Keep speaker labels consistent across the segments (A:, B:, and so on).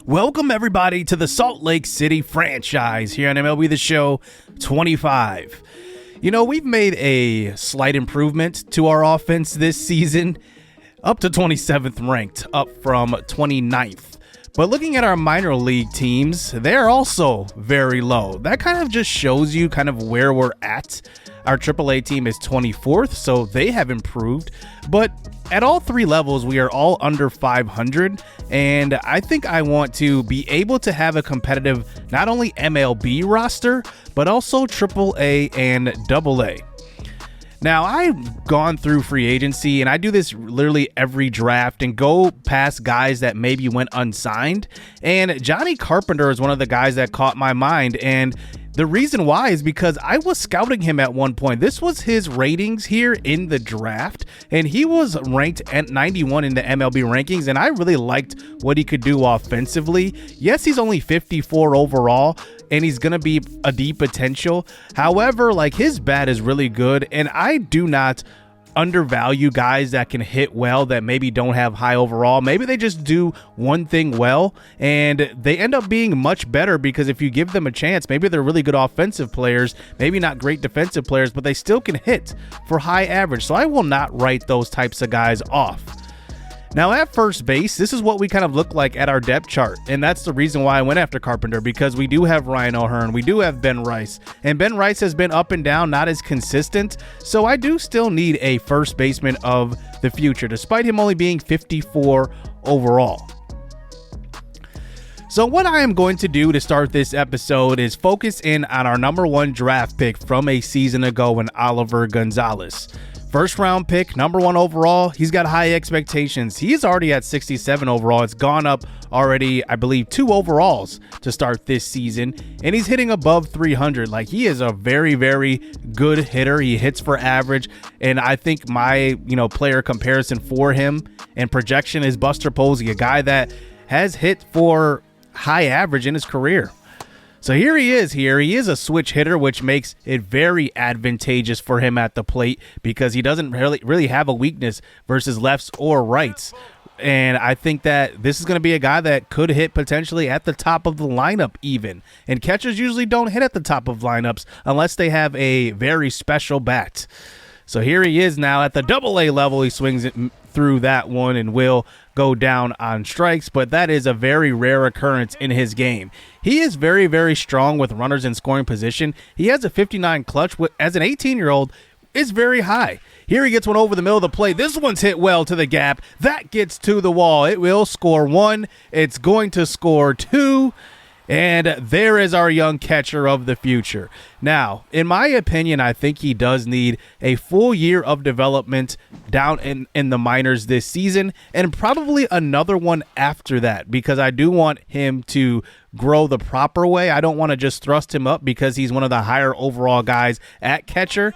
A: Welcome, everybody, to the Salt Lake City franchise here on MLB The Show 25. You know, we've made a slight improvement to our offense this season, up to 27th ranked, up from 29th. But looking at our minor league teams, they're also very low. That kind of just shows you kind of where we're at. Our AAA team is 24th, so they have improved. But at all three levels, we are all under 500. And I think I want to be able to have a competitive, not only MLB roster, but also AAA and AA. Now, I've gone through free agency, and I do this literally every draft and go past guys that maybe went unsigned. And Johnny Carpenter is one of the guys that caught my mind. And the reason why is because I was scouting him at one point. This was his ratings here in the draft, and he was ranked at 91 in the MLB rankings, and I really liked what he could do offensively. Yes, he's only 54 overall, and he's going to be a D potential. However, like, his bat is really good, and I do not undervalue guys that can hit well that maybe don't have high overall. Maybe they just do one thing well and they end up being much better because if you give them a chance, maybe they're really good offensive players, maybe not great defensive players, but they still can hit for high average. So I will not write those types of guys off. Now, at first base, this is what we kind of look like at our depth chart, and that's the reason why I went after Carpenter, because we do have Ryan O'Hearn, we do have Ben Rice, and Ben Rice has been up and down, not as consistent, so I do still need a first baseman of the future, despite him only being 54 overall. So what I am going to do to start this episode is focus in on our number one draft pick from a season ago in Oliver Gonzalez. First round pick, number one overall. He's got high expectations. He is already at 67 overall. It's gone up already, I believe, 2 overalls to start this season. And he's hitting above 300. Like, he is a very, very good hitter. He hits for average. And I think my, player comparison for him and projection is Buster Posey, a guy that has hit for high average in his career. So here he is. He is a switch hitter, which makes it very advantageous for him at the plate because he doesn't really have a weakness versus lefts or rights. And I think that this is going to be a guy that could hit potentially at the top of the lineup even. And catchers usually don't hit at the top of lineups unless they have a very special bat. So here he is now at the AA level. He swings it through that one and will go down on strikes, but that is a very rare occurrence in his game. He is very, very strong with runners in scoring position. He has a 59 clutch, as an 18-year-old, is very high. Here he gets one over the middle of the plate. This one's hit well to the gap. That gets to the wall. It will score 1. It's going to score 2. And there is our young catcher of the future. Now, in my opinion, I think he does need a full year of development down in the minors this season and probably another one after that because I do want him to grow the proper way. I don't want to just thrust him up because he's one of the higher overall guys at catcher,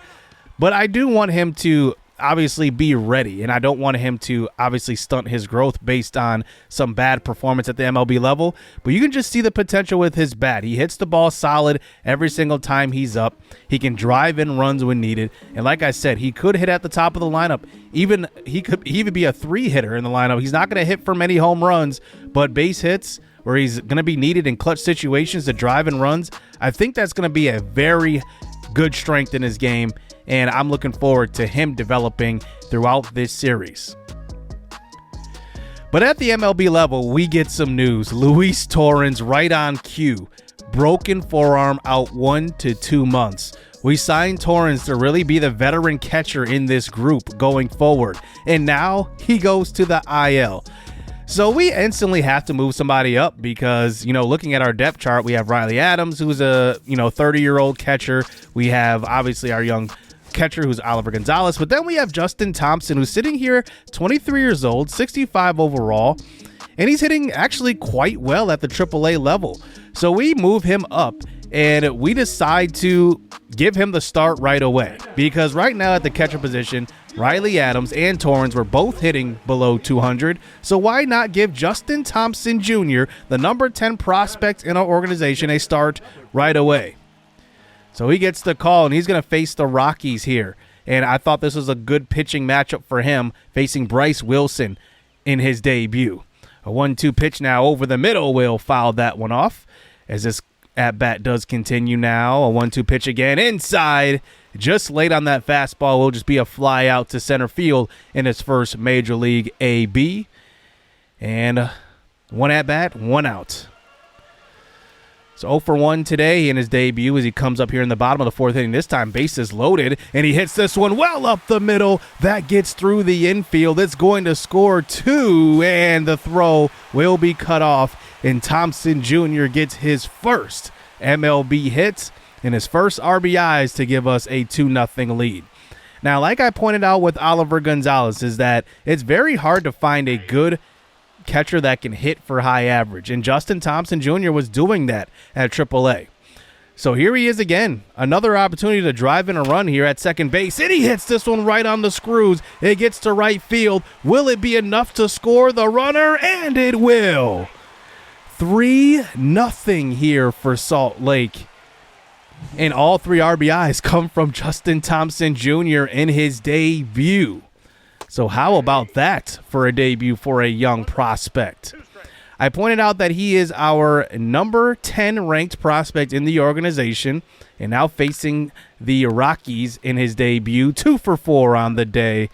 A: but I do want him to obviously be ready, and I don't want him to obviously stunt his growth based on some bad performance at the MLB level, but you can just see the potential with his bat. He hits the ball solid every single time he's up. He can drive in runs when needed, and like I said, he could hit at the top of the lineup. He could even be a 3 hitter in the lineup. He's not going to hit for many home runs, but base hits where he's going to be needed in clutch situations to drive in runs, I think that's going to be a very good strength in his game, and I'm looking forward to him developing throughout this series. But at the MLB level, we get some news. Luis Torrens right on cue. Broken forearm, out 1 to 2 months. We signed Torrens to really be the veteran catcher in this group going forward, and now he goes to the IL. So we instantly have to move somebody up because, looking at our depth chart, we have Riley Adams, who's a, 30-year-old catcher. We have obviously our young catcher who's Oliver Gonzalez, but then we have Juston Thompson, who's sitting here 23 years old, 65 overall, and he's hitting actually quite well at the AAA level. So we move him up and we decide to give him the start right away because right now at the catcher position, Riley Adams and Torrens were both hitting below 200. So why not give Juston Thompson Jr., the number 10 prospect in our organization, a start right away? So he gets the call, and he's going to face the Rockies here. And I thought this was a good pitching matchup for him, facing Bryce Wilson in his debut. A 1-2 pitch now over the middle will foul that one off as this at-bat does continue now. A 1-2 pitch again inside. Just late on that fastball will just be a fly out to center field in his first Major League AB. And one at-bat, one out. So 0 for 1 today in his debut as he comes up here in the bottom of the fourth inning. This time, bases loaded, and he hits this one well up the middle. That gets through the infield. It's going to score 2, and the throw will be cut off. And Thompson Jr. gets his first MLB hit and his first RBIs to give us a 2-0 lead. Now, like I pointed out with Oliver Gonzalez, is that it's very hard to find a good catcher that can hit for high average, and Juston Thompson Jr. was doing that at AAA. So here he is again, another opportunity to drive in a run here at second base, and he hits this one right on the screws. It gets to right field. Will it be enough to score the runner? And it will. 3-0 here for Salt Lake, and all 3 RBIs come from Juston Thompson Jr. in his debut. So how about that for a debut for a young prospect? I pointed out that he is our number 10 ranked prospect in the organization, and now facing the Rockies in his debut, 2 for 4 on the day.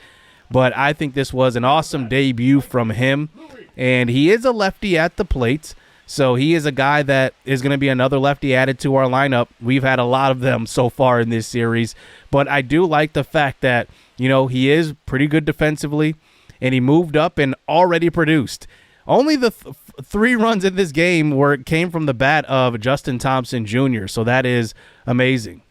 A: But I think this was an awesome debut from him, and he is a lefty at the plate. So he is a guy that is going to be another lefty added to our lineup. We've had a lot of them so far in this series, but I do like the fact that, you know, he is pretty good defensively, and he moved up and already produced. Only the 3 runs in this game came from the bat of Juston Thompson Jr., so that is amazing.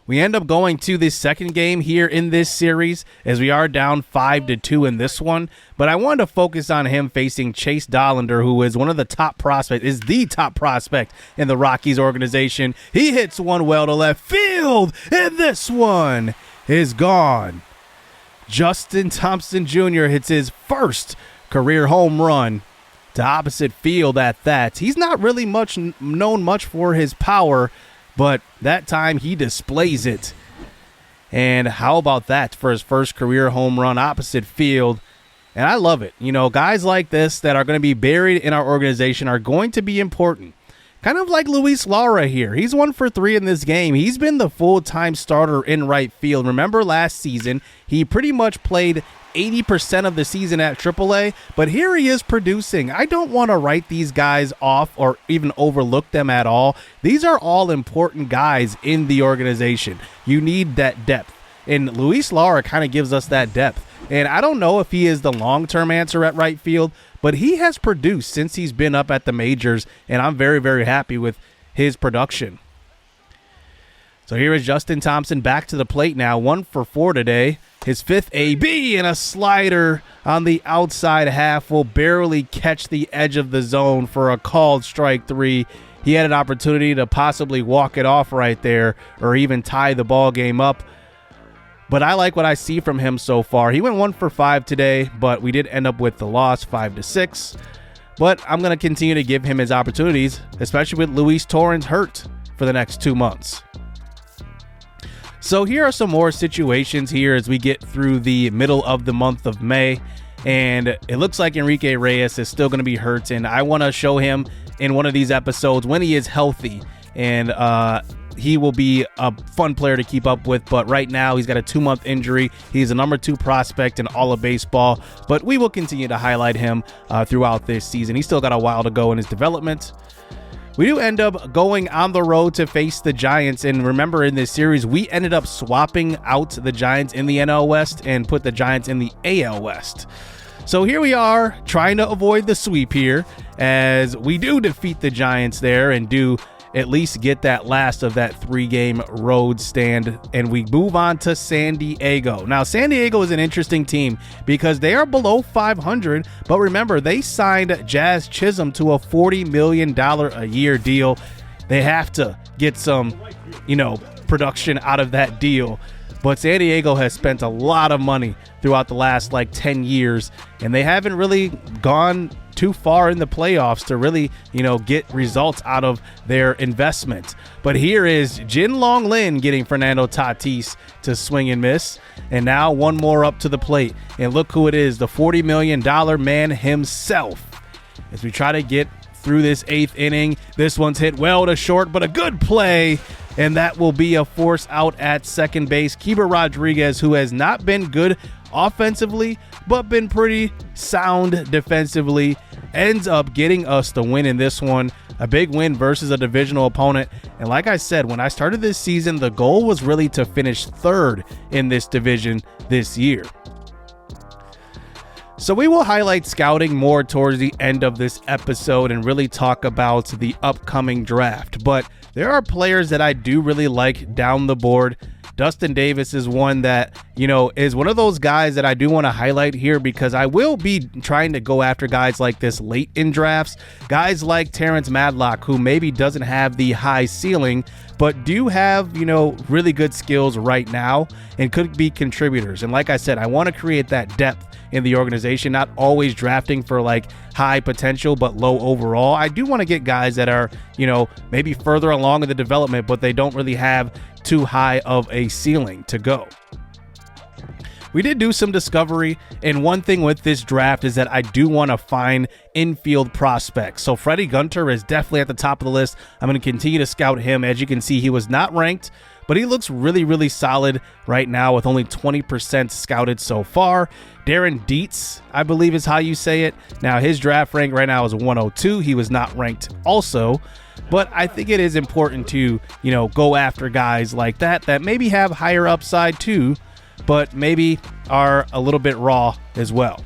A: We end up going to this second game here in this series as we are down 5-2 in this one. But I wanted to focus on him facing Chase Dollander, who is one of the top prospects, is the top prospect in the Rockies organization. He hits one well to left field, and this one is gone. Juston Thompson Jr. hits his first career home run to opposite field at that. He's not really known much for his power, but that time he displays it. And how about that for his first career home run opposite field? And I love it. You know, guys like this that are going to be buried in our organization are going to be important. Kind of like Luis Lara here. He's 1 for 3 in this game. He's been the full-time starter in right field. Remember last season, he pretty much played 80% of the season at AAA, but here he is producing. I don't want to write these guys off or even overlook them at all. These are all important guys in the organization. You need that depth, and Luis Lara kind of gives us that depth. And I don't know if he is the long-term answer at right field, but he has produced since he's been up at the majors, and I'm very, very happy with his production. So here is Juston Thompson back to the plate now, 1 for 4 today. His 5th AB, and a slider on the outside half will barely catch the edge of the zone for a called strike 3. He had an opportunity to possibly walk it off right there or even tie the ball game up. But I like what I see from him so far. He went 1 for 5 today, but we did end up with the loss 5-6. But I'm going to continue to give him his opportunities, especially with Luis Torrens hurt for the next 2 months. So here are some more situations here as we get through the middle of the month of May. And it looks like Enrique Reyes is still going to be hurt. And I want to show him in one of these episodes when he is healthy. And he will be a fun player to keep up with. But right now he's got a 2-month injury. He's a number 2 prospect in all of baseball. But we will continue to highlight him throughout this season. He's still got a while to go in his development. We do end up going on the road to face the Giants, and remember in this series, we ended up swapping out the Giants in the NL West and put the Giants in the AL West. So here we are trying to avoid the sweep here as we do defeat the Giants there and do at least get that last of that 3-game road stand, and we move on to San Diego. Now, San Diego is an interesting team because they are below 500, but remember, they signed Jazz Chisholm to a $40 million a year deal. They have to get some, production out of that deal. But San Diego has spent a lot of money throughout the last 10 years, and they haven't really gone too far in the playoffs to really, get results out of their investment. But here is Jin Long Lin getting Fernando Tatis to swing and miss. And now one more up to the plate. And look who it is, the $40 million man himself. As we try to get through this 8th inning, this one's hit well to short, but a good play. And that will be a force out at second base. Keeper Rodriguez, who has not been good offensively, but been pretty sound defensively, ends up getting us the win in this one. A big win versus a divisional opponent. And like I said, when I started this season, the goal was really to finish 3rd in this division this year. So we will highlight scouting more towards the end of this episode and really talk about the upcoming draft. But there are players that I do really like down the board. Dustin Davis is one that, is one of those guys that I do want to highlight here, because I will be trying to go after guys like this late in drafts. Guys like Terrence Madlock, who maybe doesn't have the high ceiling, but do have, really good skills right now and could be contributors. And like I said, I want to create that depth in the organization, not always drafting for high potential but low overall. I do want to get guys that are, maybe further along in the development, but they don't really have too high of a ceiling to go. We did do some discovery, and one thing with this draft is that I do want to find infield prospects. So Freddie Gunter is definitely at the top of the list. I'm going to continue to scout him. As you can see, he was not ranked, but he looks really, really solid right now with only 20% scouted so far. Darren Dietz, I believe is how you say it. Now, his draft rank right now is 102. He was not ranked also. But I think it is important to, go after guys like that maybe have higher upside too, but maybe are a little bit raw as well.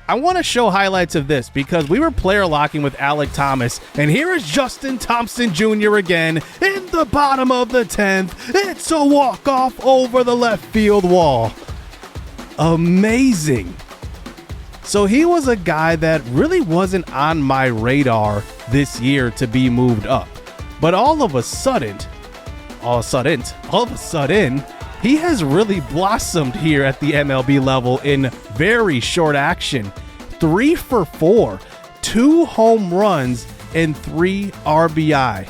A: I want to show highlights of this because we were player locking with Alec Thomas, and here is Juston Thompson Jr. again in the bottom of the 10th. It's a walk-off over the left field wall. Amazing. So he was a guy that really wasn't on my radar this year to be moved up. But all of a sudden, he has really blossomed here at the MLB level in very short action. 3 for 4, 2 home runs, and 3 RBI.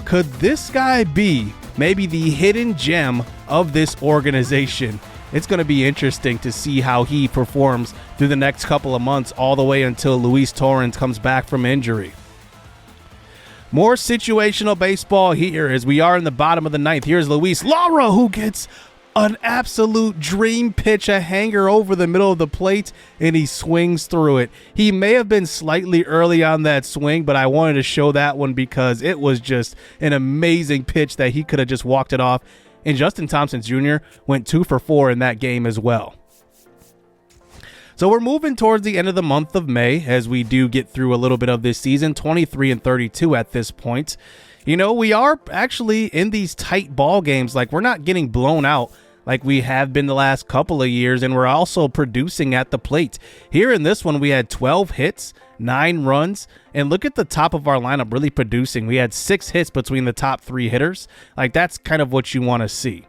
A: Could this guy be maybe the hidden gem of this organization? It's going to be interesting to see how he performs through the next couple of months, all the way until Luis Torrens comes back from injury. More situational baseball here as we are in the bottom of the 9th. Here's Luis Lara, who gets an absolute dream pitch, a hanger over the middle of the plate, and he swings through it. He may have been slightly early on that swing, but I wanted to show that one because it was just an amazing pitch that he could have just walked it off. And Juston Thompson Jr. went 2 for 4 in that game as well. So we're moving towards the end of the month of May as we do get through a little bit of this season, 23-32 at this point. We are actually in these tight ball games. We're not getting blown out like we have been the last couple of years, and we're also producing at the plate. Here in this one, we had 12 hits, 9 runs, and look at the top of our lineup really producing. We had 6 hits between the top 3 hitters. That's kind of what you want to see.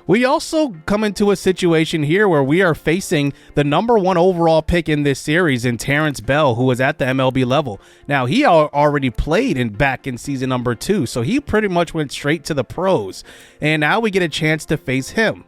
A: We also come into a situation here where we are facing the number 1 overall pick in this series in Terrence Bell, who was at the MLB level. Now, he already played back in season number 2, so he pretty much went straight to the pros. And now we get a chance to face him.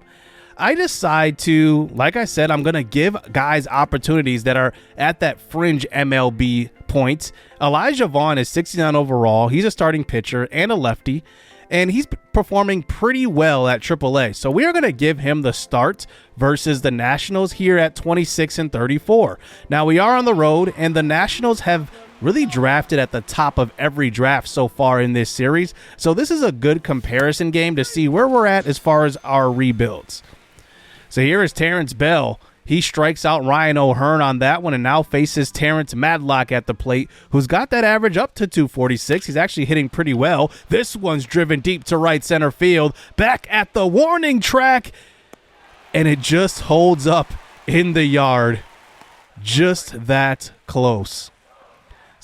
A: I decide to, like I said, I'm going to give guys opportunities that are at that fringe MLB point. Elijah Vaughn is 69 overall. He's a starting pitcher and a lefty, and he's performing pretty well at AAA. So we are going to give him the start versus the Nationals here at 26-34. Now, we are on the road, and the Nationals have really drafted at the top of every draft so far in this series. So this is a good comparison game to see where we're at as far as our rebuilds. So here is Terrence Bell. He strikes out Ryan O'Hearn on that one and now faces Terrence Madlock at the plate, who's got that average up to 246. He's actually hitting pretty well. This one's driven deep to right center field, back at the warning track, and it just holds up in the yard. Just that close.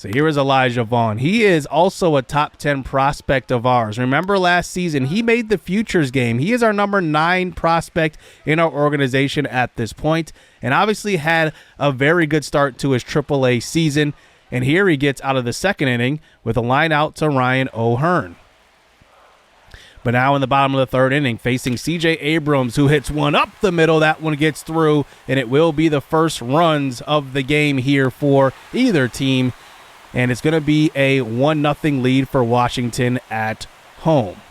A: So here is Elijah Vaughn. He is also a top 10 prospect of ours. Remember last season, he made the futures game. He is our number 9 prospect in our organization at this point, and obviously had a very good start to his AAA season. And here he gets out of the second inning with a line out to Ryan O'Hearn. But now in the bottom of the third inning, facing C.J. Abrams, who hits one up the middle. That one gets through, and it will be the first runs of the game here for either team. And it's going to be a 1-0 lead for Washington at home.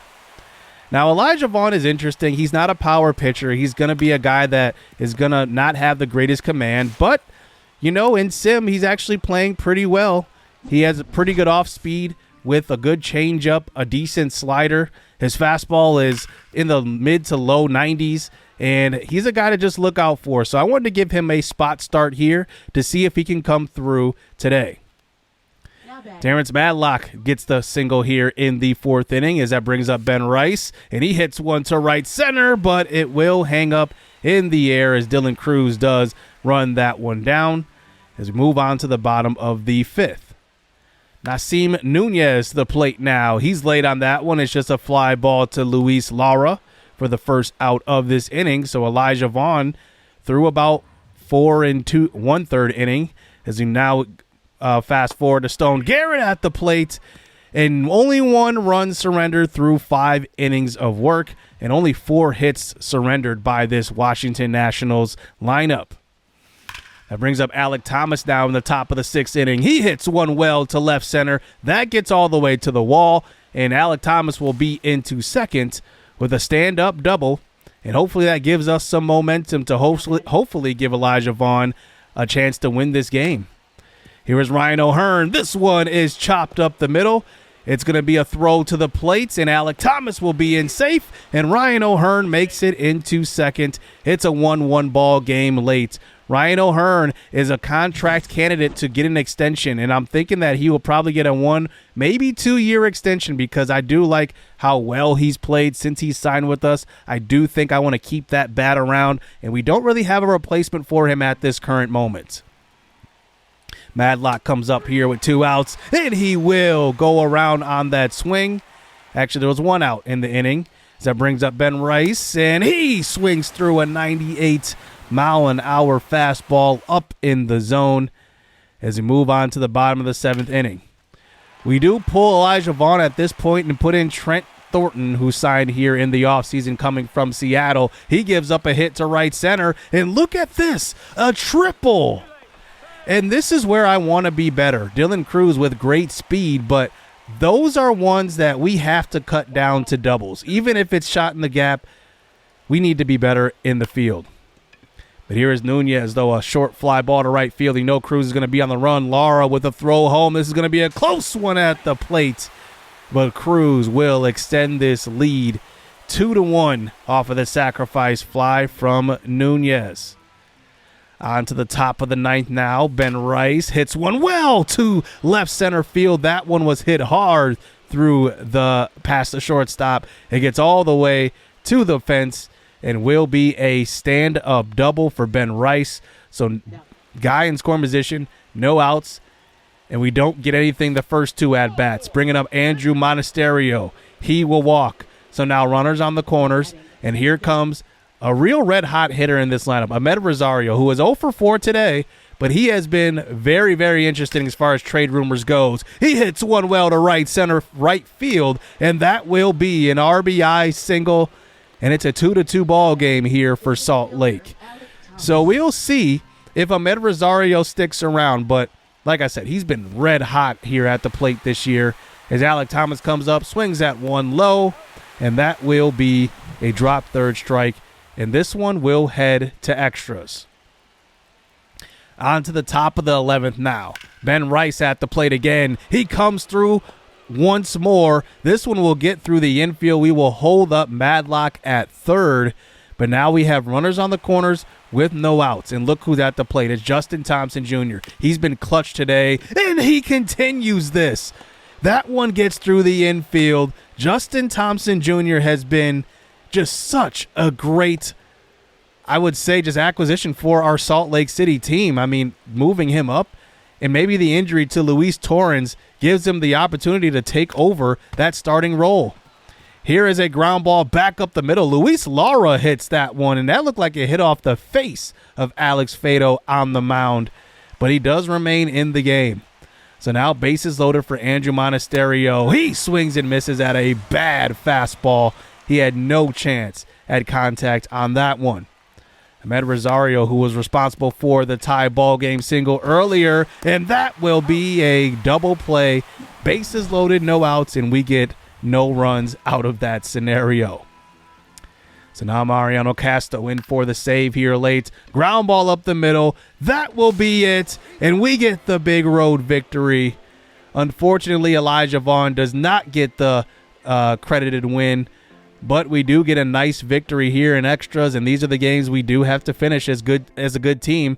A: Now, Elijah Vaughn is interesting. He's not a power pitcher. He's going to be a guy that is going to not have the greatest command. But, you know, in sim, he's actually playing pretty well. He has a pretty good off speed with a good changeup, a decent slider. His fastball is in the mid to low 90s, and he's a guy to just look out for. So I wanted to give him a spot start here to see if he can come through today. Terrence Madlock gets the single here in the fourth inning as that brings up Ben Rice, and he hits one to right center, but it will hang up in the air as Dylan Cruz does run that one down as we move on to the bottom of the fifth. Nasim Nunez to the plate now. He's late on that one. It's just a fly ball to Luis Lara for the first out of this inning. So Elijah Vaughn threw about 4 1/3 inning as he now fast forward to Stone Garrett at the plate, and only 1 run surrendered through 5 innings of work, and only 4 hits surrendered by this Washington Nationals lineup. That brings up Alek Thomas now in the top of the 6th inning. He hits one well to left center. That gets all the way to the wall, and Alek Thomas will be into second with a stand-up double, and hopefully that gives us some momentum to hopefully give Elijah Vaughn a chance to win this game. Here is Ryan O'Hearn. This one is chopped up the middle. It's going to be a throw to the plates, and Alek Thomas will be in safe, and Ryan O'Hearn makes it into second. It's a 1-1 ball game late. Ryan O'Hearn is a contract candidate to get an extension, and I'm thinking that he will probably get a 1, maybe 2-year extension because I do like how well he's played since he's signed with us. I do think I want to keep that bat around, and we don't really have a replacement for him at this current moment. Madlock comes up here with 2 outs, and he will go around on that swing. Actually, there was 1 out in the inning. That brings up Ben Rice, and he swings through a 98-mile-an-hour fastball up in the zone as we move on to the bottom of the 7th inning. We do pull Elijah Vaughn at this point and put in Trent Thornton, who signed here in the offseason coming from Seattle. He gives up a hit to right center, and look at this, a triple. And this is where I want to be better. Dylan Cruz with great speed, but those are ones that we have to cut down to doubles. Even if it's shot in the gap, we need to be better in the field. But here is Nunez, though, a short fly ball to right field. You know Cruz is going to be on the run. Lara with a throw home. This is going to be a close one at the plate. But Cruz will extend this lead 2-1 off of the sacrifice fly from Nunez. On to the top of the 9th now. Ben Rice hits one well to left center field. That one was hit hard through past the shortstop. It gets all the way to the fence and will be a stand-up double for Ben Rice. So guy in scoring position, no outs, and we don't get anything the first 2 at-bats. Bringing up Andrew Monasterio. He will walk. So now runners on the corners, and here comes a real red-hot hitter in this lineup, Ahmed Rosario, who is 0 for 4 today, but he has been very, very interesting as far as trade rumors goes. He hits one well to right field, and that will be an RBI single, and it's a 2-2 ball game here for Salt Lake. So we'll see if Ahmed Rosario sticks around, but like I said, he's been red-hot here at the plate this year as Alek Thomas comes up, swings at one low, and that will be a drop third strike. And this one will head to extras. On to the top of the 11th now. Ben Rice at the plate again. He comes through once more. This one will get through the infield. We will hold up Madlock at third. But now we have runners on the corners with no outs. And look who's at the plate. It's Juston Thompson Jr. He's been clutch today, and he continues this. That one gets through the infield. Juston Thompson Jr. has been just such a great, I would say, just acquisition for our Salt Lake City team. I mean, moving him up And maybe the injury to Luis Torrens gives him the opportunity to take over that starting role. Here is a ground ball back up the middle. Luis Lara hits that one, and that looked like it hit off the face of Alex Faedo on the mound. But he does remain in the game. So now bases loaded for Andrew Monasterio. He swings and misses at a bad fastball. He had no chance at contact on that one. Ahmed Rosario, who was responsible for the tie ball game single earlier, and that will be a double play. Bases loaded, no outs, and we get no runs out of that scenario. So now Mariano Castro in for the save here late. Ground ball up the middle. That will be it, and we get the big road victory. Unfortunately, Elijah Vaughn does not get the credited win, but we do get a nice victory here in extras, and these are the games we do have to finish as a good team.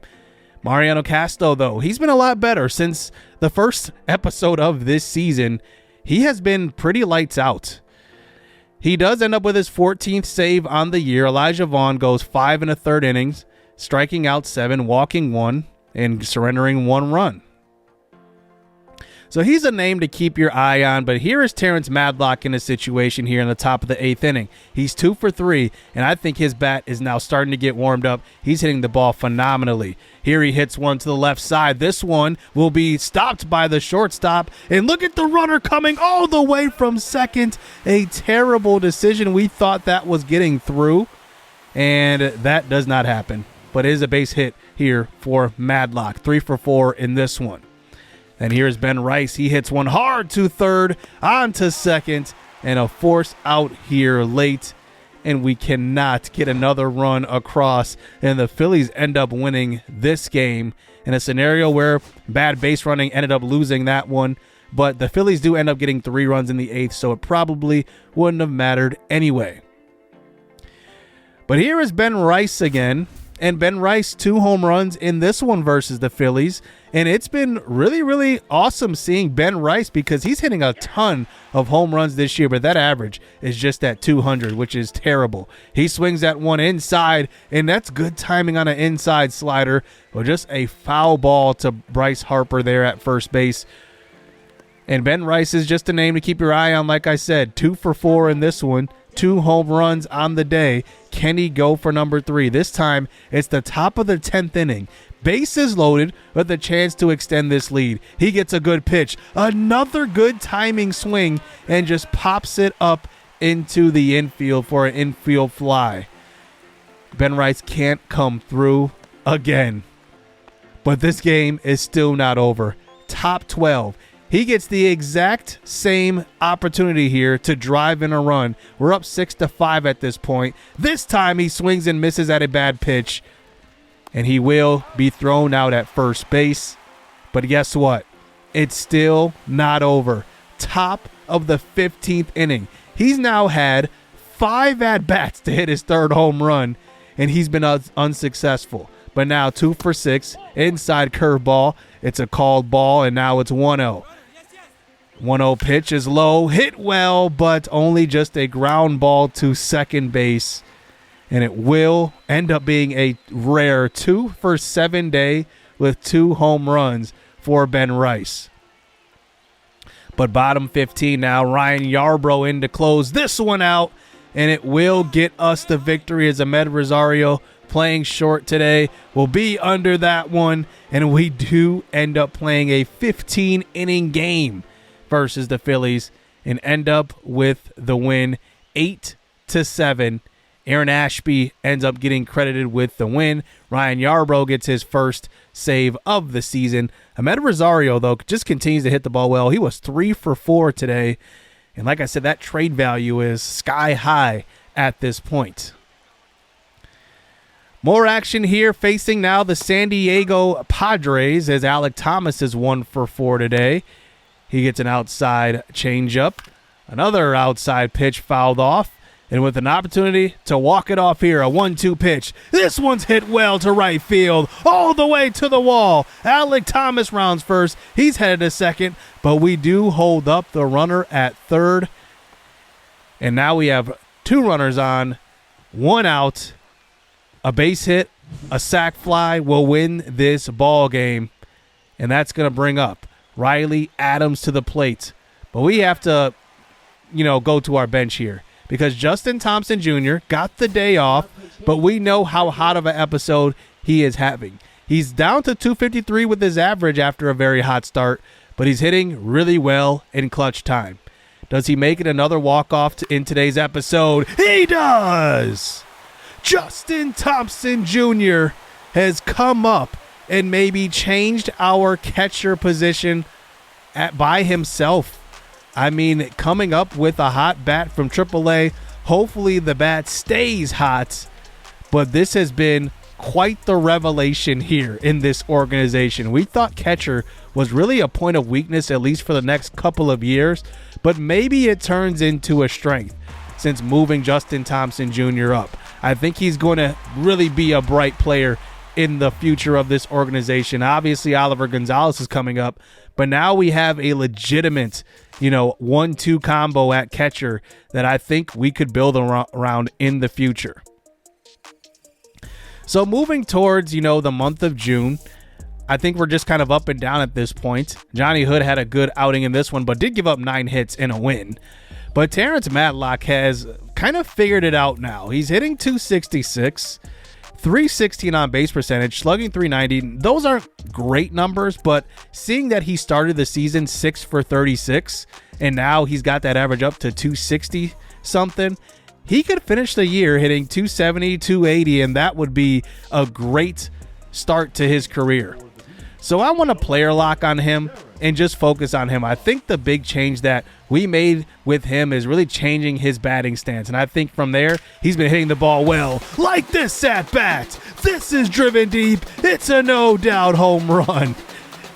A: Mariano Castro, though, he's been a lot better since the first episode of this season. He has been pretty lights out. He does end up with his 14th save on the year. Elijah Vaughn goes 5 1/3 innings, striking out 7, walking 1, and surrendering 1 run. So he's a name to keep your eye on, but here is Terrence Madlock in a situation here in the top of the 8th inning. He's 2 for 3, and I think his bat is now starting to get warmed up. He's hitting the ball phenomenally. Here he hits one to the left side. This one will be stopped by the shortstop, and look at the runner coming all the way from second. A terrible decision. We thought that was getting through, and that does not happen, but it is a base hit here for Madlock. 3 for 4 in this one. And here's Ben Rice. He hits one hard to third, on to second, and a force out here late. And we cannot get another run across. And the Phillies end up winning this game in a scenario where bad base running ended up losing that one. But the Phillies do end up getting 3 runs in the 8th, so it probably wouldn't have mattered anyway. But here is Ben Rice again. And Ben Rice, 2 home runs in this one versus the Phillies. And it's been really, really awesome seeing Ben Rice because he's hitting a ton of home runs this year, but that average is just at 200, which is terrible. He swings that one inside, and that's good timing on an inside slider, or just a foul ball to Bryce Harper there at first base. And Ben Rice is just a name to keep your eye on, like I said. 2 for 4 in this one. 2 home runs on the day. Can he go for number 3? This time, it's the top of the 10th inning. Bases loaded with a chance to extend this lead. He gets a good pitch. Another good timing swing and just pops it up into the infield for an infield fly. Ben Rice can't come through again. But this game is still not over. Top 12. He gets the exact same opportunity here to drive in a run. We're up 6-5 at this point. This time he swings and misses at a bad pitch, and he will be thrown out at first base. But guess what? It's still not over. Top of the 15th inning. He's now had 5 at-bats to hit his 3rd home run, and he's been unsuccessful. But now 2 for 6, inside curveball. It's a called ball, and now it's 1-0. 1-0 pitch is low, hit well, but only just a ground ball to second base. And it will end up being a rare 2 for 7 day with 2 home runs for Ben Rice. But bottom 15 now, Ryan Yarbrough in to close this one out, and it will get us the victory as Ahmed Rosario, playing short today, will be under that one, and we do end up playing a 15-inning game versus the Phillies and end up with the win 8-7. Aaron Ashby ends up getting credited with the win. Ryan Yarbrough gets his first save of the season. Ahmed Rosario, though, just continues to hit the ball well. He was 3 for 4 today. And like I said, that trade value is sky high at this point. More action here facing now the San Diego Padres as Alek Thomas is 1 for 4 today. He gets an outside changeup. Another outside pitch fouled off. And with an opportunity to walk it off here, a 1-2 pitch. This one's hit well to right field, all the way to the wall. Alek Thomas rounds first. He's headed to second, but we do hold up the runner at third. And now we have 2 runners on, 1 out. A base hit, a sac fly will win this ball game. and that's going to bring up Riley Adams to the plate. But we have to, go to our bench here because Juston Thompson Jr. got the day off, but we know how hot of an episode he is having. He's down to 253 with his average after a very hot start, but he's hitting really well in clutch time. Does he make it another walk-off in today's episode? He does! Juston Thompson Jr. has come up and maybe changed our catcher position by himself. I mean, coming up with a hot bat from AAA. Hopefully the bat stays hot, but this has been quite the revelation here in this organization. We thought catcher was really a point of weakness, at least for the next couple of years, but maybe it turns into a strength since moving Juston Thompson Jr. up. I think he's going to really be a bright player in the future of this organization. Obviously, Oliver Gonzalez is coming up, but now we have a legitimate, 1-2 combo at catcher that I think we could build around in the future. So moving towards, the month of June, I think we're just kind of up and down at this point. Johnny Hood had a good outing in this one, but did give up 9 hits and a win. But Terrence Matlock has kind of figured it out now. He's hitting 266, 316 on base percentage, slugging 390. Those aren't great numbers, but seeing that he started the season 6 for 36, and now he's got that average up to 260 something, he could finish the year hitting 270, 280, and that would be a great start to his career. So I want to player lock on him and just focus on him. I think the big change that we made with him is really changing his batting stance. And I think from there, he's been hitting the ball well. Like this at bat. This is driven deep. It's a no doubt home run.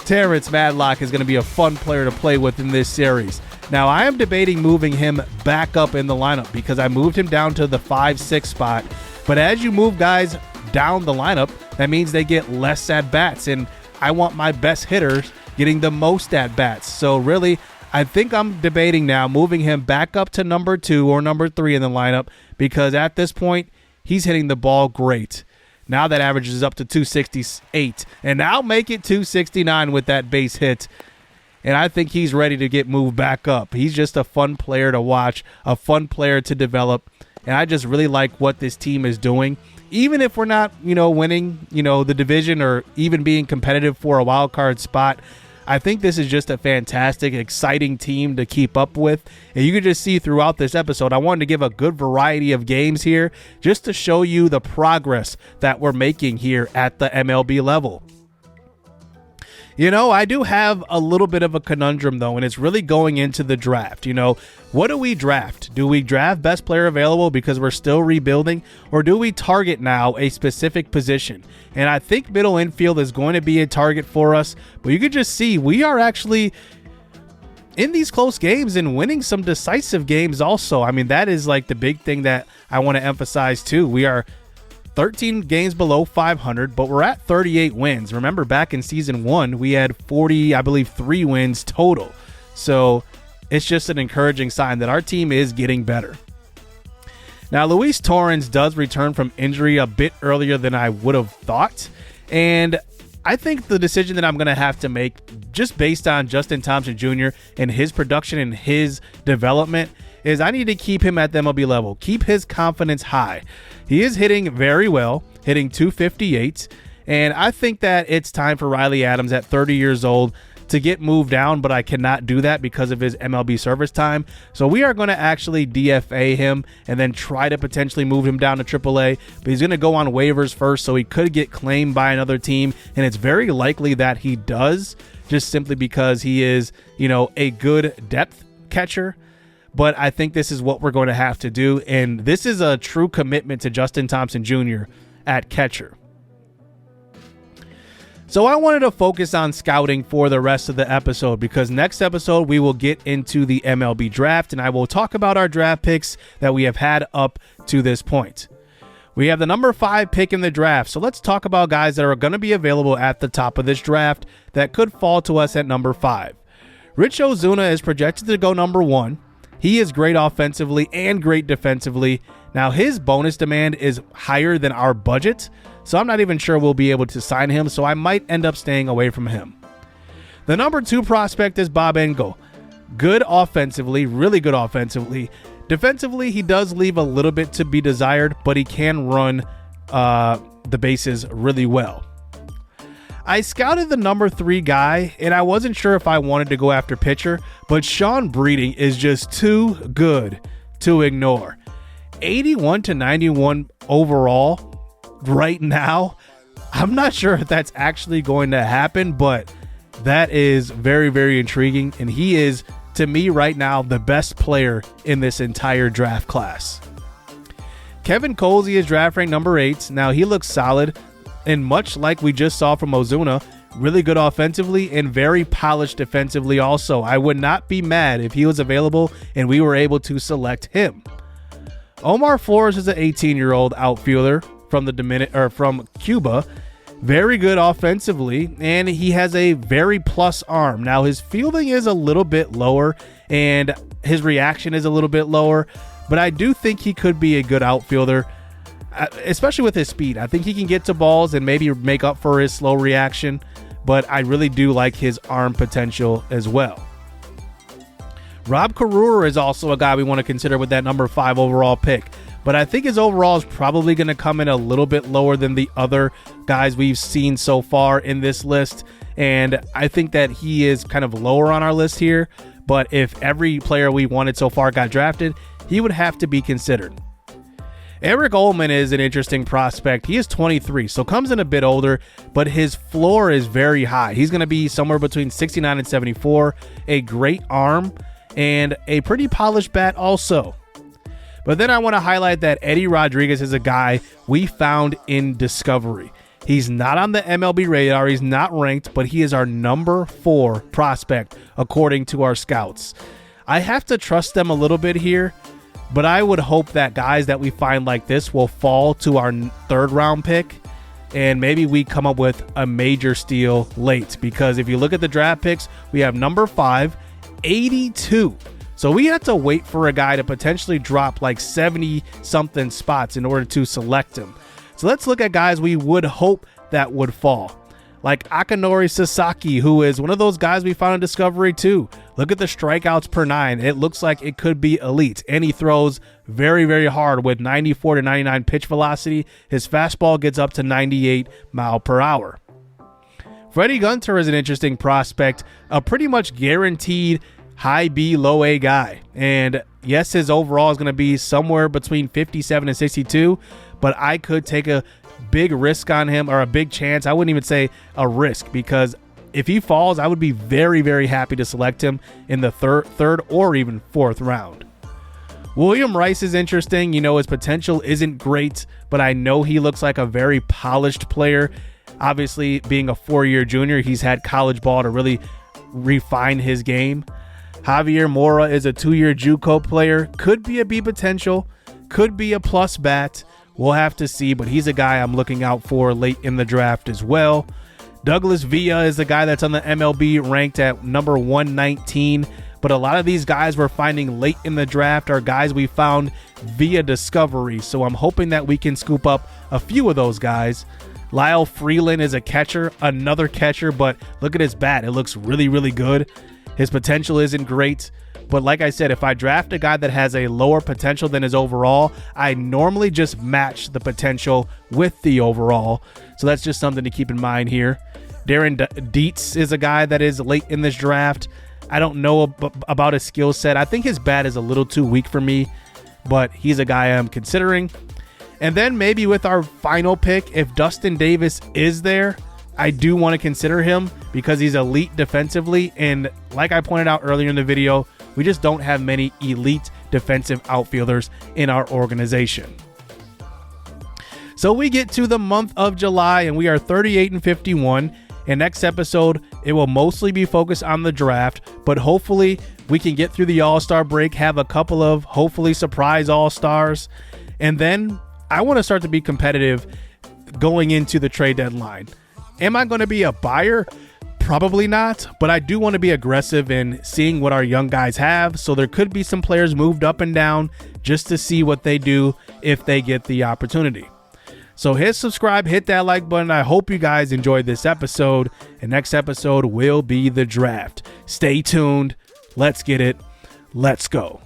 A: Terrence Matlock is going to be a fun player to play with in this series. Now, I am debating moving him back up in the lineup because I moved him down to the 5-6 spot. But as you move guys down the lineup, that means they get less at-bats. And I want my best hitters getting the most at-bats. So really, I think I'm debating now moving him back up to number 2 or number 3 in the lineup because at this point, he's hitting the ball great. Now that average is up to 268, and I'll make it 269 with that base hit. And I think he's ready to get moved back up. He's just a fun player to watch, a fun player to develop, and I just really like what this team is doing. Even if we're not, winning, the division or even being competitive for a wild card spot, I think this is just a fantastic, exciting team to keep up with. And you can just see throughout this episode, I wanted to give a good variety of games here just to show you the progress that we're making here at the MLB level. I do have a little bit of a conundrum, though, and it's really going into the draft. What do we draft? Do we draft best player available because we're still rebuilding, or do we target now a specific position? And I think middle infield is going to be a target for us, but you can just see we are actually in these close games and winning some decisive games also. I mean, that is like the big thing that I want to emphasize, too. We are 13 games below 500, but we're at 38 wins. Remember, back in season 1, we had 3 wins total. So it's just an encouraging sign that our team is getting better. Now, Luis Torrens does return from injury a bit earlier than I would have thought. And I think the decision that I'm going to have to make, just based on Juston Thompson Jr. and his production and his development, is I need to keep him at the MLB level, keep his confidence high. He is hitting very well, hitting 258, and I think that it's time for Riley Adams at 30 years old to get moved down, but I cannot do that because of his MLB service time. So we are going to actually DFA him and then try to potentially move him down to AAA, but he's going to go on waivers first, so he could get claimed by another team, and it's very likely that he does, just simply because he is, a good depth catcher. But I think this is what we're going to have to do, and this is a true commitment to Juston Thompson Jr. at catcher. So I wanted to focus on scouting for the rest of the episode because next episode we will get into the MLB draft, and I will talk about our draft picks that we have had up to this point. We have the number 5 pick in the draft, so let's talk about guys that are going to be available at the top of this draft that could fall to us at number 5. Rich Ozuna is projected to go number 1. He is great offensively and great defensively. Now, his bonus demand is higher than our budget, so I'm not even sure we'll be able to sign him, so I might end up staying away from him. The number 2 prospect is Bob Engel. Good offensively, really good offensively. Defensively, he does leave a little bit to be desired, but he can run the bases really well. I scouted the number 3 guy, and I wasn't sure if I wanted to go after pitcher, but Sean Breeding is just too good to ignore. 81-91 overall right now. I'm not sure if that's actually going to happen, but that is very, very intriguing, and he is, to me right now, the best player in this entire draft class. Kevin Colsey is draft ranked number 8. Now, he looks solid, and much like we just saw from Ozuna, really good offensively and very polished defensively also. I would not be mad if he was available and we were able to select him. Omar Flores is an 18-year-old outfielder from Cuba. Very good offensively, and he has a very plus arm. Now, his fielding is a little bit lower, and his reaction is a little bit lower, but I do think he could be a good outfielder, especially with his speed. I think he can get to balls and maybe make up for his slow reaction, but I really do like his arm potential as well. Rob Carrera is also a guy we want to consider with that number 5 overall pick, but I think his overall is probably going to come in a little bit lower than the other guys we've seen so far in this list, and I think that he is kind of lower on our list here, but if every player we wanted so far got drafted, he would have to be considered. Eric Ullman is an interesting prospect. He is 23, so comes in a bit older, but his floor is very high. He's going to be somewhere between 69 and 74, a great arm, and a pretty polished bat also. But then I want to highlight that Eddie Rodriguez is a guy we found in Discovery. He's not on the MLB radar. He's not ranked, but he is our number 4 prospect according to our scouts. I have to trust them a little bit here, but I would hope that guys that we find like this will fall to our 3rd round pick, and maybe we come up with a major steal late, because if you look at the draft picks, we have number 5, 82. So we have to wait for a guy to potentially drop like 70 something spots in order to select him. So let's look at guys we would hope that would fall, like Akinori Sasaki, who is one of those guys we found in Discovery too. Look at the strikeouts per 9. It looks like it could be elite, and he throws very, very hard with 94 to 99 pitch velocity. His fastball gets up to 98 mile per hour. Freddie Gunter is an interesting prospect, a pretty much guaranteed high B, low A guy. And yes, his overall is going to be somewhere between 57 and 62, but I could take a big risk on him, or a big chance. I wouldn't even say a risk, because if he falls, I would be very, very happy to select him in the third or even 4th round. William Rice is interesting. You know, his potential isn't great, but I know he looks like a very polished player. Obviously, being a 4-year junior, he's had college ball to really refine his game. Javier Mora is a 2-year JUCO player. Could be a B potential, could be a plus bat. We'll have to see, but he's a guy I'm looking out for late in the draft as well. Douglas Villa is the guy that's on the MLB ranked at number 119, but a lot of these guys we're finding late in the draft are guys we found via Discovery, so I'm hoping that we can scoop up a few of those guys. Lyle Freeland is a catcher, another catcher, but look at his bat. It looks really, really good. His potential isn't great, but like I said, if I draft a guy that has a lower potential than his overall, I normally just match the potential with the overall. So that's just something to keep in mind here. Darren Dietz is a guy that is late in this draft. I don't know about his skill set. I think his bat is a little too weak for me, but he's a guy I'm considering. And then maybe with our final pick, if Dustin Davis is there, I do want to consider him because he's elite defensively. And like I pointed out earlier in the video, we just don't have many elite defensive outfielders in our organization. So we get to the month of July and we are 38 and 51. And next episode, it will mostly be focused on the draft, but hopefully we can get through the All-Star break, have a couple of hopefully surprise All-Stars. And then I want to start to be competitive going into the trade deadline. Am I going to be a buyer? Probably not, but I do want to be aggressive in seeing what our young guys have. So there could be some players moved up and down just to see what they do if they get the opportunity. So hit subscribe, hit that like button. I hope you guys enjoyed this episode, and next episode will be the draft. Stay tuned. Let's get it. Let's go.